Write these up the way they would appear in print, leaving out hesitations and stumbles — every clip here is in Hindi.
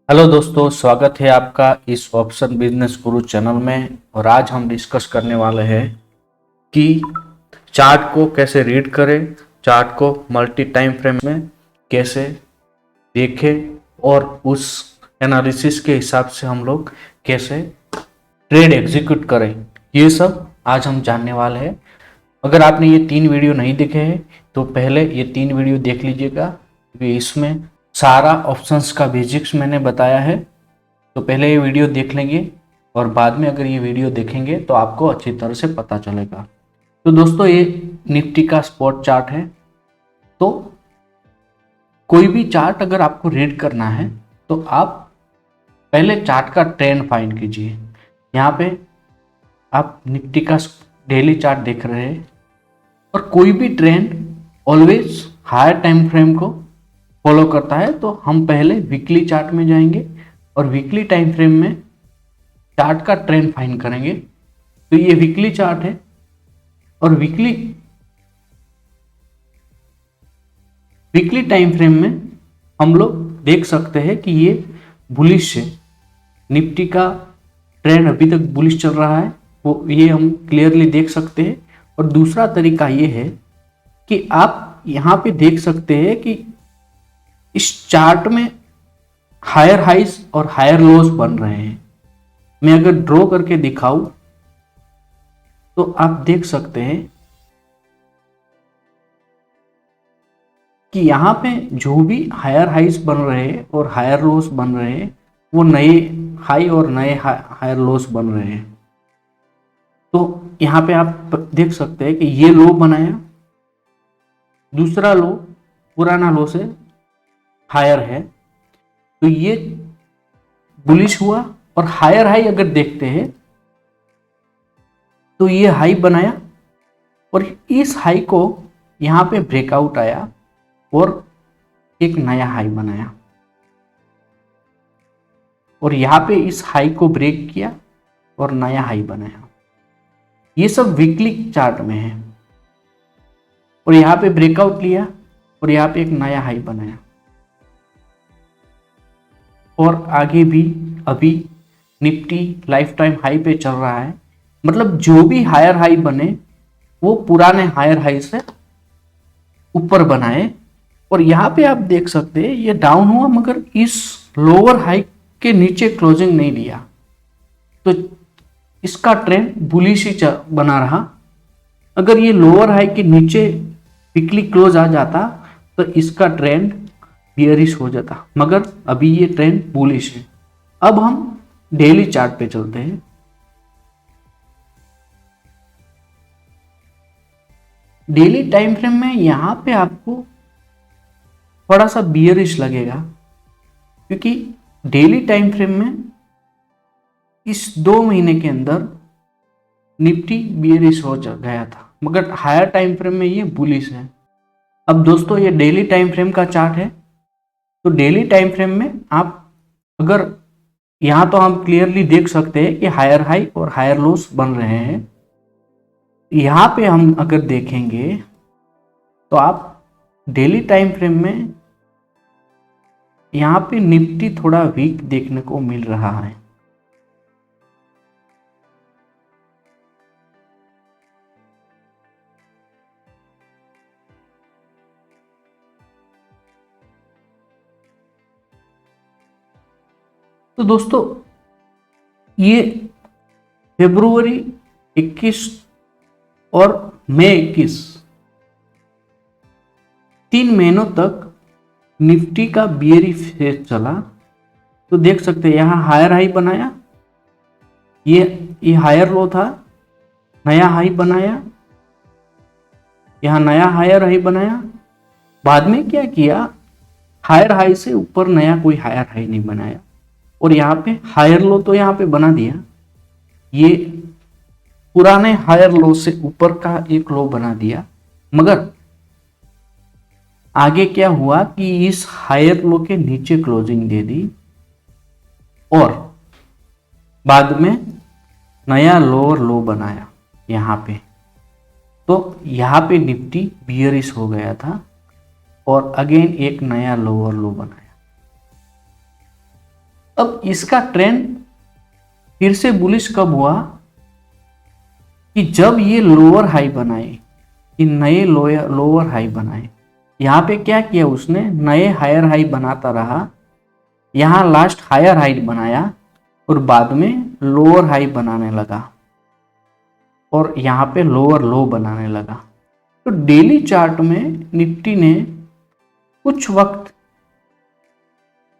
हेलो दोस्तों, स्वागत है आपका इस ऑप्शन बिजनेस गुरु चैनल में। और आज हम डिस्कस करने वाले हैं कि चार्ट को कैसे रीड करें, चार्ट को मल्टी टाइम फ्रेम में कैसे देखें और उस एनालिसिस के हिसाब से हम लोग कैसे ट्रेड एग्जीक्यूट करें, ये सब आज हम जानने वाले हैं। अगर आपने ये 3 वीडियो नहीं देखे हैं तो पहले ये 3 वीडियो देख लीजिएगा, क्योंकि इसमें सारा ऑप्शंस का बेसिक्स मैंने बताया है। तो पहले ये वीडियो देख लेंगे और बाद में अगर ये वीडियो देखेंगे तो आपको अच्छी तरह से पता चलेगा। तो दोस्तों, ये निफ्टी का स्पॉट चार्ट है। तो कोई भी चार्ट अगर आपको रीड करना है तो आप पहले चार्ट का ट्रेंड फाइंड कीजिए। यहाँ पे आप निफ्टी का डेली चार्ट देख रहे हैं और कोई भी trend always higher time frame को फॉलो करता है। तो हम पहले वीकली चार्ट में जाएंगे और वीकली टाइम फ्रेम में चार्ट का ट्रेंड फाइंड करेंगे। तो ये वीकली चार्ट है और वीकली टाइम फ्रेम में हम लोग देख सकते हैं कि ये बुलिश है। निफ्टी का ट्रेंड अभी तक बुलिश चल रहा है, वो ये हम क्लियरली देख सकते हैं। और दूसरा तरीका ये है कि आप यहाँ पे देख सकते हैं कि इस चार्ट में हायर हाइज और हायर लोज बन रहे हैं। मैं अगर ड्रॉ करके दिखाऊं तो आप देख सकते हैं कि यहाँ पे जो भी हायर हाइज बन रहे हैं और हायर लोज बन रहे हैं, वो नए हाई और नए हायर लोज बन रहे हैं। तो यहाँ पे आप देख सकते हैं कि ये लो बनाया, दूसरा लो पुराना लो से हायर है, तो ये बुलिश हुआ। और हायर हाई अगर देखते हैं तो ये हाई बनाया और इस हाई को यहाँ पे ब्रेकआउट आया और एक नया हाई बनाया और यहाँ पे इस हाई को ब्रेक किया और नया हाई बनाया। ये सब वीकली चार्ट में है। और यहाँ पे ब्रेकआउट लिया और यहाँ पे एक नया हाई बनाया और आगे भी अभी निफ्टी लाइफ टाइम हाई पे चल रहा है। मतलब जो भी हायर हाई बने वो पुराने हायर हाई से ऊपर बनाए। और यहाँ पे आप देख सकते हैं ये डाउन हुआ मगर इस लोअर हाई के नीचे क्लोजिंग नहीं लिया, तो इसका ट्रेंड बुलिश ही बना रहा। अगर ये लोअर हाई के नीचे वीकली क्लोज आ जाता तो इसका ट्रेंड बियरिश हो जाता, मगर अभी ये ट्रेंड बुलिश है। अब हम डेली चार्ट पे चलते हैं। डेली टाइम फ्रेम में यहां पे आपको थोड़ा सा बियरिश लगेगा, क्योंकि डेली टाइम फ्रेम में इस 2 महीने के अंदर निफ्टी बियरिश हो गया था, मगर हायर टाइम फ्रेम में ये बुलिश है। अब दोस्तों, ये डेली टाइम फ्रेम का चार्ट है। तो डेली टाइम फ्रेम में आप अगर यहाँ तो हम क्लियरली देख सकते हैं कि हायर हाई और हायर लोस बन रहे हैं। यहाँ पे हम अगर देखेंगे तो आप डेली टाइम फ्रेम में यहाँ पे निफ्टी थोड़ा वीक देखने को मिल रहा है। तो दोस्तों, ये फरवरी 21 और मई 21 3 महीनों तक निफ्टी का बियरी फेज चला। तो देख सकते हैं यहाँ हायर हाई बनाया, ये हायर लो था, नया हाई बनाया, यहाँ नया हायर हाई बनाया। बाद में क्या किया, हायर हाई से ऊपर नया कोई हायर हाई नहीं बनाया और यहाँ पे हायर लो तो यहाँ पे बना दिया। ये पुराने हायर लो से ऊपर का एक लो बना दिया, मगर आगे क्या हुआ कि इस हायर लो के नीचे क्लोजिंग दे दी और बाद में नया लोअर लो बनाया यहाँ पे। तो यहाँ पे निफ्टी बियरिश हो गया था और अगेन एक नया लोअर लो बनाया। अब इसका ट्रेंड फिर से बुलिश कब हुआ कि जब ये लोअर हाई बनाए, ये नए लोअर हाई बनाए। यहाँ पे क्या किया उसने, नए हायर हाई बनाता रहा, यहाँ लास्ट हायर हाई बनाया और बाद में लोअर हाई बनाने लगा और यहाँ पे लोअर लो बनाने लगा। तो डेली चार्ट में निफ्टी ने कुछ वक्त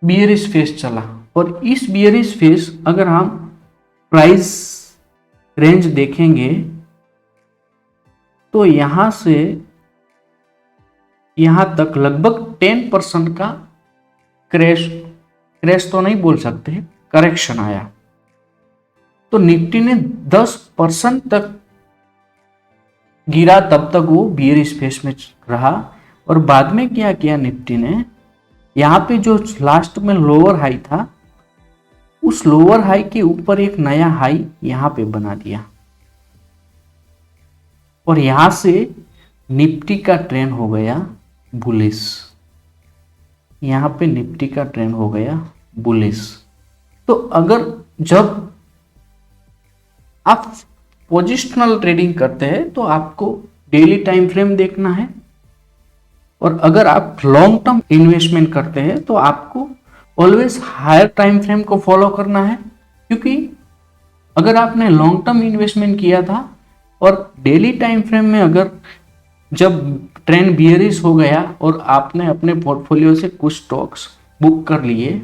बियरिश फेस चला और इस बियरिश फेस अगर हम प्राइस रेंज देखेंगे तो यहां से यहां तक लगभग 10% का क्रैश तो नहीं बोल सकते, करेक्शन आया। तो निफ्टी ने 10% तक गिरा, तब तक वो बियरिश फेस में रहा और बाद में क्या किया निफ्टी ने, यहाँ पे जो लास्ट में लोअर हाई था उस लोअर हाई के ऊपर एक नया हाई यहाँ पे बना दिया और यहां से निफ्टी का ट्रेंड हो गया बुलिश। यहाँ पे निफ्टी का ट्रेंड हो गया बुलिश। तो अगर जब आप पोजिशनल ट्रेडिंग करते हैं तो आपको डेली टाइम फ्रेम देखना है और अगर आप लॉन्ग टर्म इन्वेस्टमेंट करते हैं तो आपको ऑलवेज हायर टाइम फ्रेम को फॉलो करना है, क्योंकि अगर आपने लॉन्ग टर्म इन्वेस्टमेंट किया था और डेली टाइम फ्रेम में अगर जब ट्रेंड बियरिश हो गया और आपने अपने पोर्टफोलियो से कुछ स्टॉक्स बुक कर लिए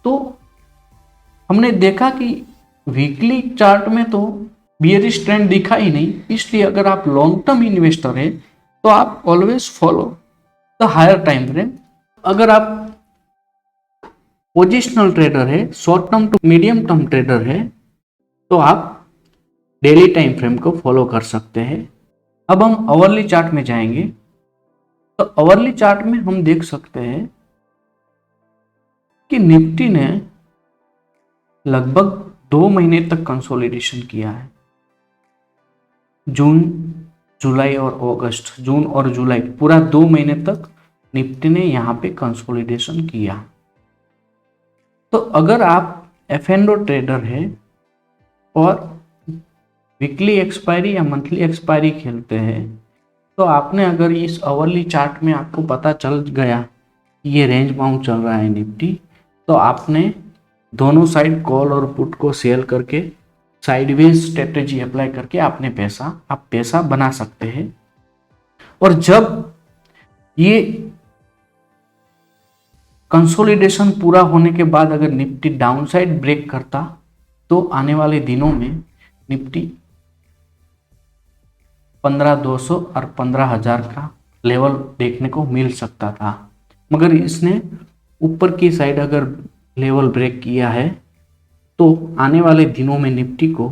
तो हमने देखा कि वीकली चार्ट में तो बियरिश ट्रेंड दिखा ही नहीं। इसलिए अगर आप लॉन्ग टर्म इन्वेस्टर है तो आप always follow the higher time frame. अगर आप पोजिशनल ट्रेडर है, short term to medium term trader है, तो आप डेली टाइम फ्रेम को फॉलो कर सकते हैं। अब हम आवरली चार्ट में जाएंगे तो आवरली चार्ट में हम देख सकते हैं कि निफ्टी ने लगभग 2 महीने तक कंसोलिडेशन किया है। जून, जुलाई और अगस्त, जून और जुलाई पूरा 2 महीने तक निफ्टी ने यहाँ पे कंसोलिडेशन किया। तो अगर आप एफ&ओ ट्रेडर है और वीकली एक्सपायरी या मंथली एक्सपायरी खेलते हैं तो आपने अगर इस आवरली चार्ट में आपको पता चल गया कि ये रेंज बाउंड चल रहा है निफ्टी, तो आपने दोनों साइड कॉल और पुट को सेल करके साइडवेज स्ट्रेटेजी अप्लाई करके आप पैसा बना सकते हैं। और जब ये कंसोलिडेशन पूरा होने के बाद अगर निफ्टी डाउनसाइड ब्रेक करता तो आने वाले दिनों में निफ्टी 15,200 और 15,000 का लेवल देखने को मिल सकता था, मगर इसने ऊपर की साइड अगर लेवल ब्रेक किया है तो आने वाले दिनों में निफ्टी को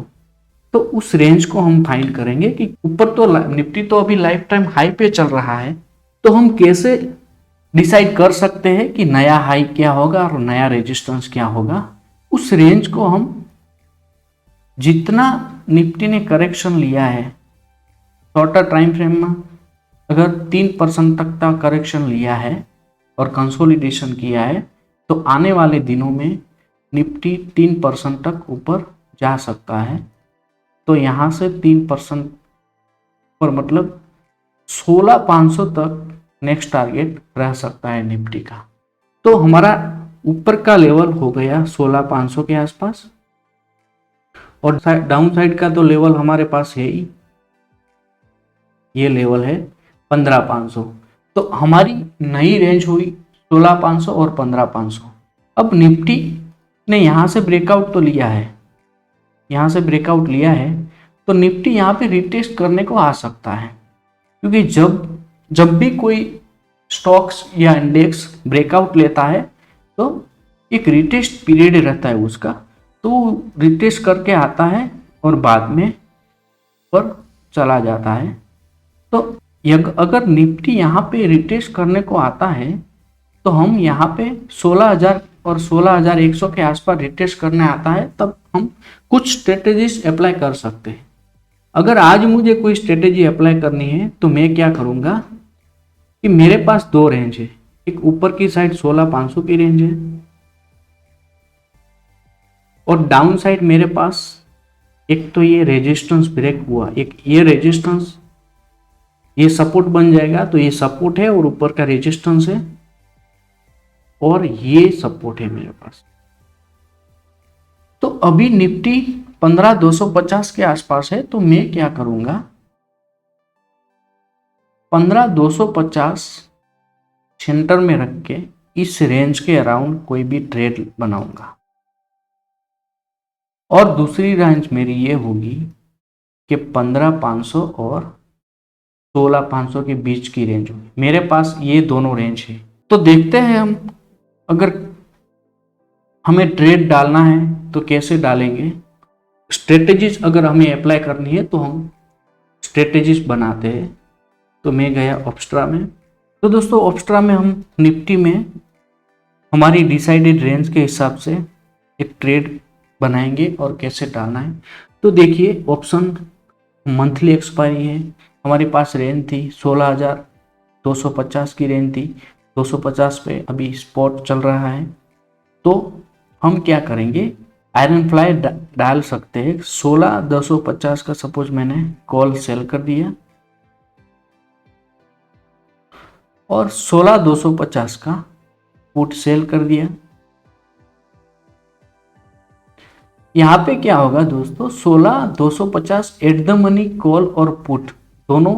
तो उस रेंज को हम फाइंड करेंगे कि ऊपर तो निफ्टी तो अभी लाइफ टाइम हाई पे चल रहा है, तो हम कैसे डिसाइड कर सकते हैं कि नया हाई क्या होगा और नया रेजिस्टेंस क्या होगा। उस रेंज को हम जितना निफ्टी ने करेक्शन लिया है शॉर्टर टाइम फ्रेम में, अगर 3% तक का करेक्शन लिया है और कंसोलिडेशन किया है तो आने वाले दिनों में निफ्टी 3% तक ऊपर जा सकता है। तो यहाँ से 3% पर मतलब 16,500 तक नेक्स्ट टारगेट रह सकता है निफ्टी का। तो हमारा ऊपर का लेवल हो गया 16,500 के आसपास और डाउन साइड का तो लेवल हमारे पास है ही, ये लेवल है 15,500। तो हमारी नई रेंज हुई 16,500 और 15,500। अब निफ्टी ने यहाँ से ब्रेकआउट तो लिया है, यहाँ से ब्रेकआउट लिया है तो निफ्टी यहाँ पे रिटेस्ट करने को आ सकता है, क्योंकि जब भी कोई स्टॉक्स या इंडेक्स ब्रेकआउट लेता है तो एक रिटेस्ट पीरियड रहता है उसका, तो रिटेस्ट करके आता है और बाद में पर चला जाता है। तो अगर निफ्टी यहाँ पे रिटेस्ट करने को आता है तो हम यहाँ पे 16,000 और 16,100 के आसपास रिटेस्ट करने आता है, तब हम कुछ स्ट्रेटेजीज अप्लाई कर सकते हैं। अगर आज मुझे कोई स्ट्रेटेजी अप्लाई करनी है तो मैं क्या करूँगा कि मेरे पास 2 रेंज है, एक ऊपर की साइड 16,500 की रेंज है और डाउन साइड मेरे पास एक तो ये रेजिस्टेंस ब्रेक हुआ, एक ये रेजिस्टेंस, ये सपोर्ट बन जाएगा, तो ये सपोर्ट है और ऊपर का रेजिस्टेंस है और ये सपोर्ट है मेरे पास। तो अभी निफ्टी 15,250 के आसपास है, तो मैं क्या करूंगा, 15,250 सेंटर में रख के इस रेंज के अराउंड कोई भी ट्रेड बनाऊंगा। और दूसरी रेंज मेरी ये होगी कि 15,500 और 16,500 के बीच की रेंज होगी। मेरे पास ये दोनों रेंज है। तो देखते हैं हम, अगर हमें ट्रेड डालना है तो कैसे डालेंगे। स्ट्रेटेजीज अगर हमें अप्लाई करनी है तो हम स्ट्रेटेजीज बनाते हैं। तो मैं गया ऑप्स्ट्रा में। तो दोस्तों ऑप्स्ट्रा में हम निफ्टी में हमारी डिसाइडेड रेंज के हिसाब से एक ट्रेड बनाएंगे और कैसे डालना है। तो देखिए ऑप्शन मंथली एक्सपायरी है, हमारे पास रेंज थी 16,250 की रेंज थी, 250 पे अभी स्पॉट चल रहा है। तो हम क्या करेंगे, आयरन फ्लाई डाल सकते हैं। 16,250 का सपोज मैंने कॉल सेल कर दिया और 16,250 का पुट सेल कर दिया। यहां पे क्या होगा दोस्तों, 16,250 एट द मनी कॉल और पुट दोनों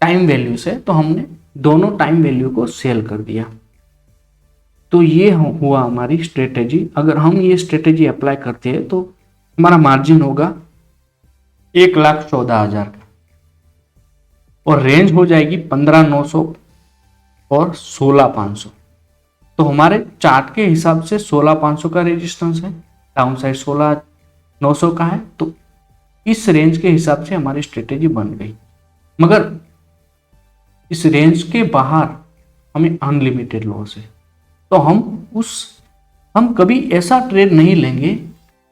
टाइम वैल्यू से, तो हमने दोनों टाइम वैल्यू को सेल कर दिया। तो ये हुआ हमारी स्ट्रेटेजी। अगर हम ये स्ट्रेटेजी अप्लाई करते हैं तो हमारा मार्जिन होगा 1,14,000 का और रेंज हो जाएगी 15,900 और 16,500। तो हमारे चार्ट के हिसाब से 16,500 का रेजिस्टेंस है, डाउन साइड 16,900 का है। तो इस रेंज के हिसाब से हमारी स्ट्रेटेजी बन गई। मगर इस रेंज के बाहर हमें अनलिमिटेड लॉस है। तो हम कभी ऐसा ट्रेड नहीं लेंगे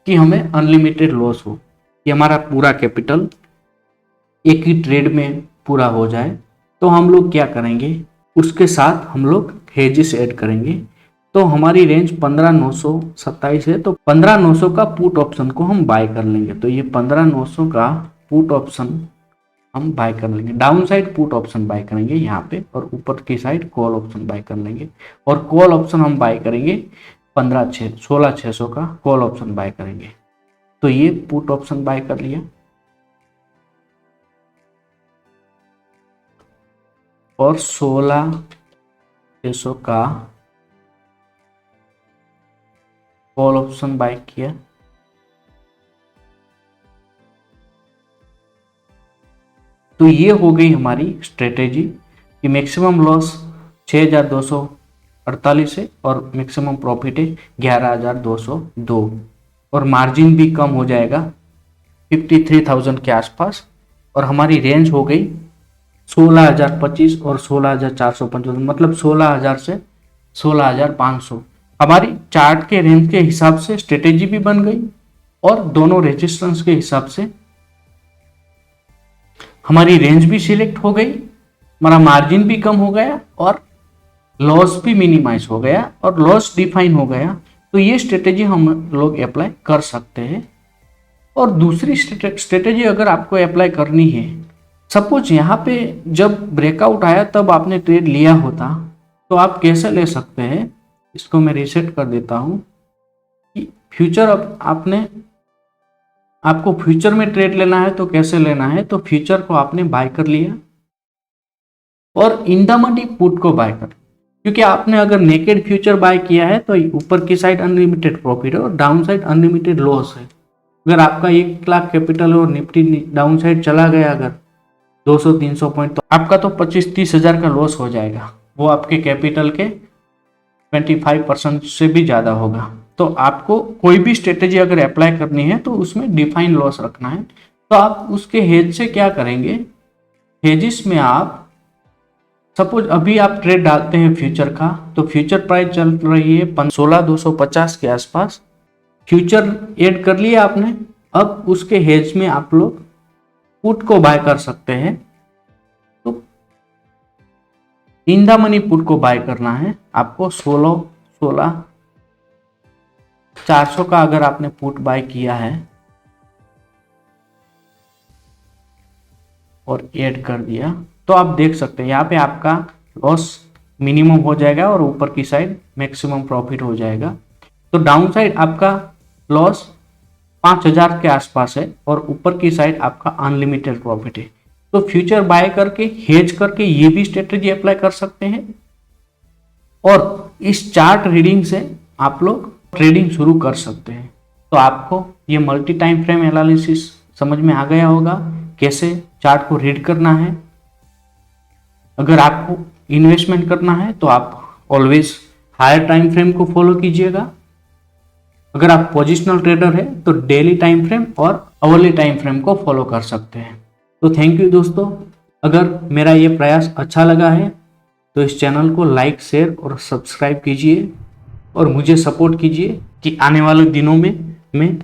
कि हमें अनलिमिटेड लॉस हो, कि हमारा पूरा कैपिटल एक ही ट्रेड में पूरा हो जाए। तो हम लोग क्या करेंगे, उसके साथ हम लोग हेजेस ऐड करेंगे। तो हमारी रेंज 15,927 है, तो 15,900 का पुट ऑप्शन को हम बाय कर लेंगे। तो ये 15,900 का पुट ऑप्शन हम बाय कर लेंगे। Downside put option buy करेंगे यहाँ पे, और ऊपर की साइड कॉल ऑप्शन बाय कर लेंगे। और कॉल ऑप्शन हम बाय करेंगे 16,600 का कॉल ऑप्शन बाय करेंगे। तो ये पुट ऑप्शन बाय कर लिया और 16,600 का कॉल ऑप्शन बाय किया। तो ये हो गई हमारी स्ट्रेटेजी कि मैक्सिमम लॉस 6,248 है और मैक्सिमम प्रॉफिट है 11,202 और मार्जिन भी कम हो जाएगा 53,000 के आसपास। और हमारी रेंज हो गई 16,025 और 16,455, मतलब 16,000 से 16,500। हमारी चार्ट के रेंज के हिसाब से स्ट्रेटेजी भी बन गई और दोनों रेजिस्टेंस के हिसाब से हमारी रेंज भी सिलेक्ट हो गई, हमारा मार्जिन भी कम हो गया और लॉस भी मिनिमाइज हो गया और लॉस डिफाइन हो गया। तो ये स्ट्रेटेजी हम लोग अप्लाई कर सकते हैं। और दूसरी स्ट्रेटेजी अगर आपको अप्लाई करनी है, सपोज यहाँ पे जब ब्रेकआउट आया तब आपने ट्रेड लिया होता, तो आप कैसे ले सकते हैं। इसको मैं रीसेट कर देता हूँ कि फ्यूचर आपको फ्यूचर में ट्रेड लेना है तो कैसे लेना है। तो फ्यूचर को आपने बाय कर लिया और इन द मनी पुट को बाय कर, क्योंकि आपने अगर नेकेड फ्यूचर बाय किया है तो ऊपर की साइड अनलिमिटेड प्रॉफिट है और डाउन साइड अनलिमिटेड लॉस है। अगर आपका 1 लाख कैपिटल है और निफ्टी डाउन साइड चला गया अगर 200-300 पॉइंट, तो आपका तो 25-30 हजार का लॉस हो जाएगा। वो आपके कैपिटल के 25% से भी ज़्यादा होगा। तो आपको कोई भी स्ट्रेटेजी अगर अप्लाई करनी है तो उसमें डिफाइन लॉस रखना है। तो आप उसके हेज से क्या करेंगे, हेजिस में आप सपोज अभी आप ट्रेड डालते हैं फ्यूचर का, तो फ्यूचर प्राइस चल रही है 16,250 के आसपास। फ्यूचर ऐड कर लिया आपने, अब उसके हेज में आप लोग पुट को बाय कर सकते हैं। तो इन द मनी पुट को बाय करना है आपको 16 400 का अगर आपने पुट बाय किया है और ऐड कर दिया तो आप देख सकते हैं यहाँ पे आपका लॉस मिनिमम हो जाएगा और ऊपर की साइड मैक्सिमम प्रॉफिट हो जाएगा। तो डाउन साइड आपका लॉस 5000 के आसपास है और ऊपर की साइड आपका अनलिमिटेड प्रॉफिट है। तो फ्यूचर बाय करके हेज करके ये भी स्ट्रेटेजी अप्लाई कर सकते हैं और इस चार्ट रीडिंग से आप लोग ट्रेडिंग शुरू कर सकते हैं। तो आपको ये मल्टी टाइम फ्रेम एनालिसिस समझ में आ गया होगा, कैसे चार्ट को रीड करना है। अगर आपको इन्वेस्टमेंट करना है तो आप ऑलवेज हायर टाइम फ्रेम को फॉलो कीजिएगा। अगर आप पोजिशनल ट्रेडर है तो डेली टाइम फ्रेम और आवरली टाइम फ्रेम को फॉलो कर सकते हैं। तो थैंक यू दोस्तों, अगर मेरा ये प्रयास अच्छा लगा है तो इस चैनल को लाइक, शेयर और सब्सक्राइब कीजिए और मुझे सपोर्ट कीजिए कि आने वाले दिनों में मैं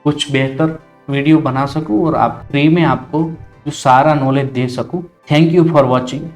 कुछ बेहतर वीडियो बना सकूं और आप फ्री में आपको जो सारा नॉलेज दे सकूं। Thank you for watching.